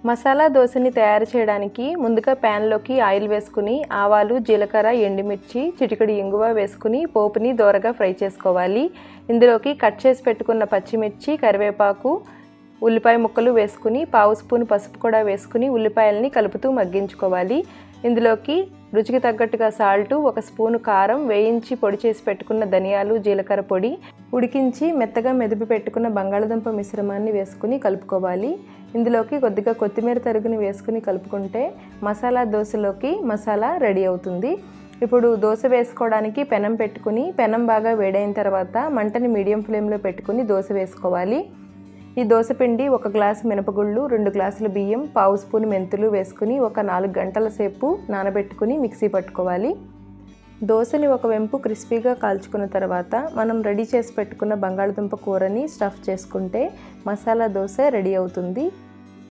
మసాలా దోశని తయారు చేయడానికి ముందుగా ప్యాన్లోకి ఆయిల్ వేసుకుని ఆవాలు, జీలకర్ర, ఎండుమిర్చి, చిటికెడు ఇంగువ వేసుకుని పోపుని దోరగా ఫ్రై చేసుకోవాలి. ఇందులోకి కట్ చేసి పెట్టుకున్న పచ్చిమిర్చి, కరివేపాకు, ఉల్లిపాయ ముక్కలు వేసుకుని పావు స్పూన్ పసుపు కూడా వేసుకుని ఉల్లిపాయలని కలుపుతూ మగ్గించుకోవాలి. ఇందులోకి రుచికి తగ్గట్టుగా సాల్టు, 1 స్పూను కారం, వేయించి పొడి చేసి పెట్టుకున్న ధనియాలు, జీలకర్ర పొడి, ఉడికించి మెత్తగా మెదిపి పెట్టుకున్న బంగాళదుంప మిశ్రమాన్ని వేసుకుని కలుపుకోవాలి. ఇందులోకి కొద్దిగా కొత్తిమీర తరుగుని వేసుకుని కలుపుకుంటే మసాలా దోశలోకి మసాలా రెడీ అవుతుంది. ఇప్పుడు దోశ వేసుకోవడానికి పెనం పెట్టుకుని పెనం బాగా వేడైన తర్వాత మంటని మీడియం ఫ్లేమ్లో పెట్టుకుని దోశ వేసుకోవాలి. ఈ దోశ పిండి 1 గ్లాసు మినపగుళ్ళు, 2 గ్లాసుల బియ్యం, పావు స్పూన్ మెంతులు వేసుకుని ఒక 4 గంటల సేపు నానబెట్టుకుని మిక్సీ పట్టుకోవాలి. దోశని ఒక వెంపు క్రిస్పీగా కాల్చుకున్న తర్వాత మనం రెడీ చేసి పెట్టుకున్న బంగాళదుంప కూరని స్టఫ్ చేసుకుంటే మసాలా దోశ రెడీ అవుతుంది.